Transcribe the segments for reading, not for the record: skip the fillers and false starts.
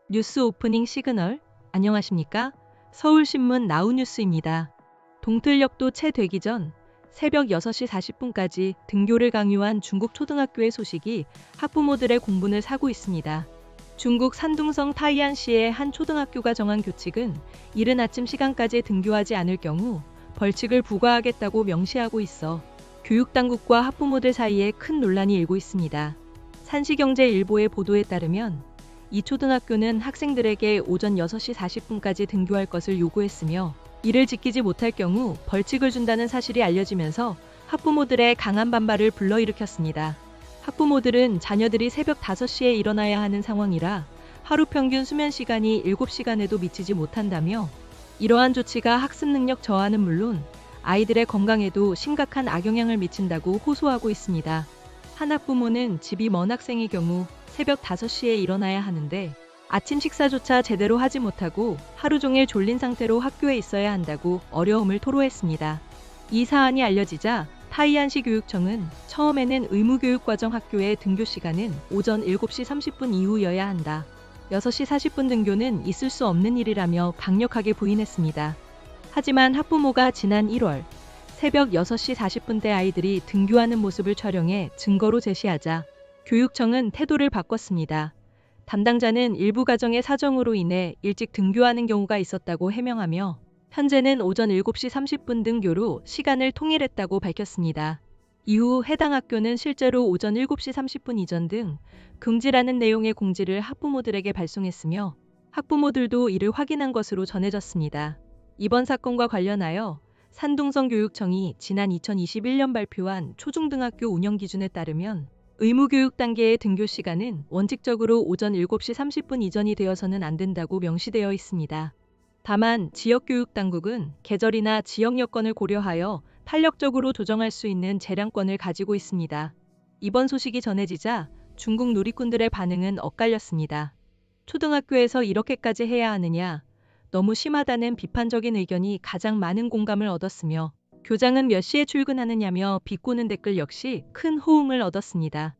뉴스 오프닝 시그널. 안녕하십니까? 서울신문 나우뉴스입니다. 동틀역도 채 되기 전 새벽 6시 40분까지 등교를 강요한 중국 초등학교의 소식이 학부모들의 공분을 사고 있습니다. 중국 산둥성 타이안시의 한 초등학교가 정한 규칙은 이른 아침 시간까지 등교하지 않을 경우 벌칙을 부과하겠다고 명시하고 있어 교육당국과 학부모들 사이에 큰 논란이 일고 있습니다. 산시경제일보의 보도에 따르면 이 초등학교는 학생들에게 오전 6시 40분까지 등교할 것을 요구했으며 이를 지키지 못할 경우 벌칙을 준다는 사실이 알려지면서 학부모들의 강한 반발을 불러일으켰습니다. 학부모들은 자녀들이 새벽 5시에 일어나야 하는 상황이라 하루 평균 수면 시간이 7시간에도 미치지 못한다며 이러한 조치가 학습 능력 저하는 물론 아이들의 건강에도 심각한 악영향을 미친다고 호소하고 있습니다. 한 학부모는 집이 먼 학생의 경우 새벽 5시에 일어나야 하는데 아침 식사조차 제대로 하지 못하고 하루 종일 졸린 상태로 학교에 있어야 한다고 어려움을 토로했습니다. 이 사안이 알려지자 타이안시 교육청은 처음에는 의무교육과정 학교의 등교 시간은 오전 7시 30분 이후여야 한다. 6시 40분 등교는 있을 수 없는 일이라며 강력하게 부인했습니다. 하지만 학부모가 지난 1월 새벽 6시 40분대 아이들이 등교하는 모습을 촬영해 증거로 제시하자 교육청은 태도를 바꿨습니다. 담당자는 일부 가정의 사정으로 인해 일찍 등교하는 경우가 있었다고 해명하며 현재는 오전 7시 30분 등교로 시간을 통일했다고 밝혔습니다. 이후 해당 학교는 실제로 오전 7시 30분 이전 등 금지라는 내용의 공지를 학부모들에게 발송했으며 학부모들도 이를 확인한 것으로 전해졌습니다. 이번 사건과 관련하여 산둥성 교육청이 지난 2021년 발표한 초중등학교 운영 기준에 따르면 의무교육 단계의 등교 시간은 원칙적으로 오전 7시 30분 이전이 되어서는 안 된다고 명시되어 있습니다. 다만 지역교육당국은 계절이나 지역 여건을 고려하여 탄력적으로 조정할 수 있는 재량권을 가지고 있습니다. 이번 소식이 전해지자 중국 누리꾼들의 반응은 엇갈렸습니다. 초등학교에서 이렇게까지 해야 하느냐, 너무 심하다는 비판적인 의견이 가장 많은 공감을 얻었으며 교장은 몇 시에 출근하느냐며 비꼬는 댓글 역시 큰 호응을 얻었습니다.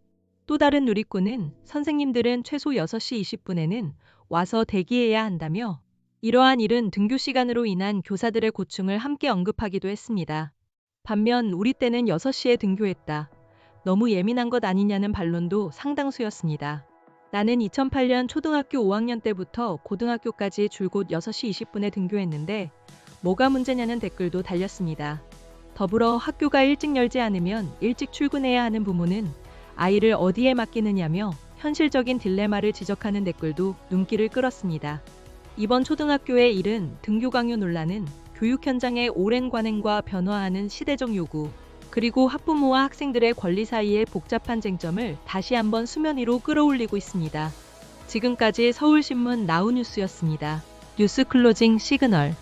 또 다른 누리꾼은 선생님들은 최소 6시 20분에는 와서 대기해야 한다며 이러한 일은 등교 시간으로 인한 교사들의 고충을 함께 언급하기도 했습니다. 반면 우리 때는 6시에 등교했다. 너무 예민한 것 아니냐는 반론도 상당수였습니다. 나는 2008년 초등학교 5학년 때부터 고등학교까지 줄곧 6시 20분에 등교했는데 뭐가 문제냐는 댓글도 달렸습니다. 더불어 학교가 일찍 열지 않으면 일찍 출근해야 하는 부모는 아이를 어디에 맡기느냐며 현실적인 딜레마를 지적하는 댓글도 눈길을 끌었습니다. 이번 초등학교의 일은 등교 강요 논란은 교육 현장의 오랜 관행과 변화하는 시대적 요구, 그리고 학부모와 학생들의 권리 사이의 복잡한 쟁점을 다시 한번 수면 위로 끌어올리고 있습니다. 지금까지 서울신문 나우뉴스였습니다. 뉴스 클로징 시그널.